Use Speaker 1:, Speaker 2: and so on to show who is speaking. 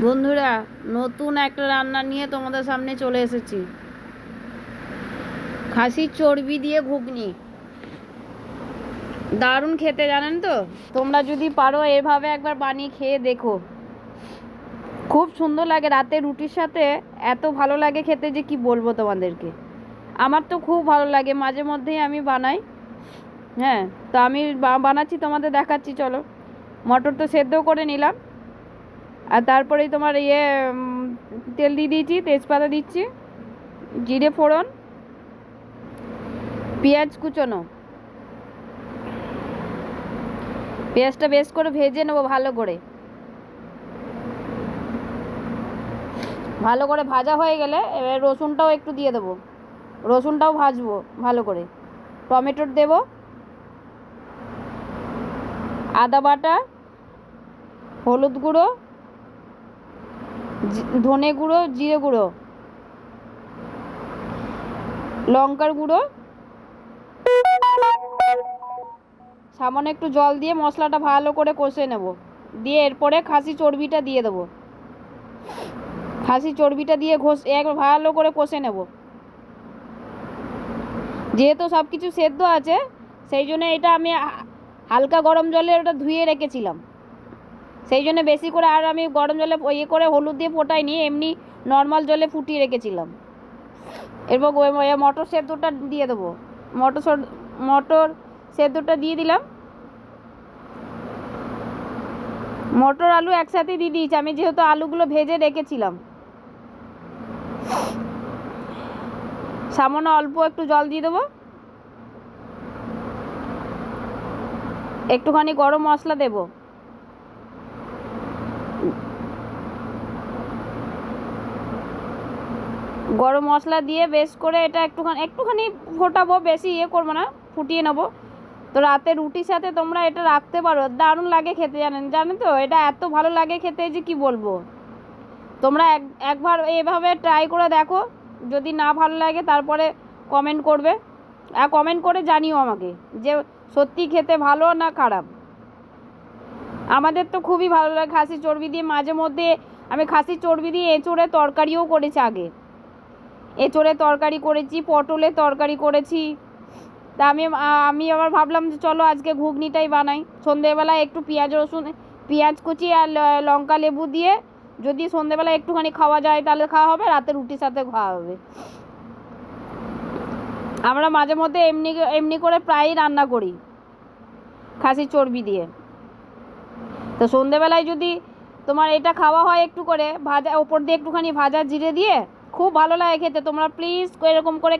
Speaker 1: বন্ধুরা, নতুন একটা রান্না নিয়ে তোমাদের সামনে চলে এসেছি। খাসির চর্বি দিয়ে ঘুগনি, দারুণ খেতে, জানেন তো? তোমরা যদি পারো এভাবে একবার বানিয়ে খেয়ে দেখো, খুব সুন্দর লাগে। রাতে রুটির সাথে এত ভালো লাগে খেতে যে কি বলবো তোমাদেরকে। আমার তো খুব ভালো লাগে, মাঝে মধ্যেই আমি বানাই। হ্যাঁ, তো আমি বানাচ্ছি, তোমাদের দেখাচ্ছি। চলো, মটর তো সেদ্ধ করে নিলাম, আর তারপরেই তোমার তেল দিয়ে দিয়েছি, তেজপাতা দিচ্ছি, জিরে ফোড়ন, পেঁয়াজ কুচোনো। পেঁয়াজটা বেশ করে ভেজে নেবো ভালো করে। ভালো করে ভাজা হয়ে গেলে এবার রসুনটাও একটু দিয়ে দেবো, রসুনটাও ভাজবো ভালো করে। টমেটোর দেবো, আদা বাটা, হলুদ গুঁড়ো, ধনে গুঁড়ো, জিরে গুঁড়ো, লঙ্কার গুঁড়ো, সামান্য একটু জল দিয়ে মশলাটা ভালো করে কষে নেব। দিয়ে এরপরে খাসি চর্বিটা দিয়ে দেবো। খাসি চর্বিটা দিয়ে ভালো করে কষে নেব। যেহেতু সব কিছু সেদ্ধ আছে, সেই জন্য এটা আমি হালকা গরম জলে ওটা ধুয়ে রেখেছিলাম। সেই জন্য বেশি করে আর আমি গরম জলে করে হলুদ দিয়ে ফোটাইনি, এমনি নর্মাল জলে ফুটিয়ে রেখেছিলাম। এরপর মটর সেদ্ধটা দিয়ে দেবো। মটর সেদ্ধটা দিয়ে দিলাম। মটর আলু একসাথে দিয়ে দিয়েছি আমি, যেহেতু আলুগুলো ভেজে রেখেছিলাম। সামান্য অল্প একটু জল দিয়ে দেবো, একটুখানি গরম মশলা দেব, গরম মশলা দিয়ে বেশ করে এটা একটুখানি ফোটাবো, বেশি করবো না, ফুটিয়ে নেবো। তো রাতে রুটির সাথে তোমরা এটা রাখতে পারো, দারুণ লাগে খেতে। জানেন তো, এটা এত ভালো লাগে খেতে যে কি বলবো। তোমরা একবার এভাবে ট্রাই করে দেখো, যদি না ভালো লাগে তারপরে কমেন্ট করবে, আর কমেন্ট করে জানিও আমাকে যে সত্যি খেতে ভালো না খারাপ। আমাদের তো খুবই ভালো লাগে খাসি চর্বি দিয়ে। মাঝে মধ্যে আমি খাসি চর্বি দিয়ে এঁচোড়ের তরকারিও করেছি আগে। এঁচোড়ের তরকারি করেছি, পটলের তরকারি করেছি। তা আমি আবার ভাবলাম যে চলো আজকে ঘুগনিটাই বানাই। সন্ধেবেলা একটু পেঁয়াজ কুচি আর লঙ্কা লেবু দিয়ে যদি সন্ধেবেলা একটুখানি খাওয়া যায় তাহলে খাওয়া হবে, রাতে রুটির সাথে খাওয়া হবে। আমরা মাঝে মধ্যে এমনি করে প্রায়ই রান্না করি খাসির চর্বি দিয়ে। তো সন্ধেবেলায় যদি তোমার এটা খাওয়া হয় একটু করে ভাজা, ওপর দিয়ে একটুখানি ভাজা জিরে দিয়ে, খুব ভালো লাগে খেতে। তোমরা প্লিজ এরকম করে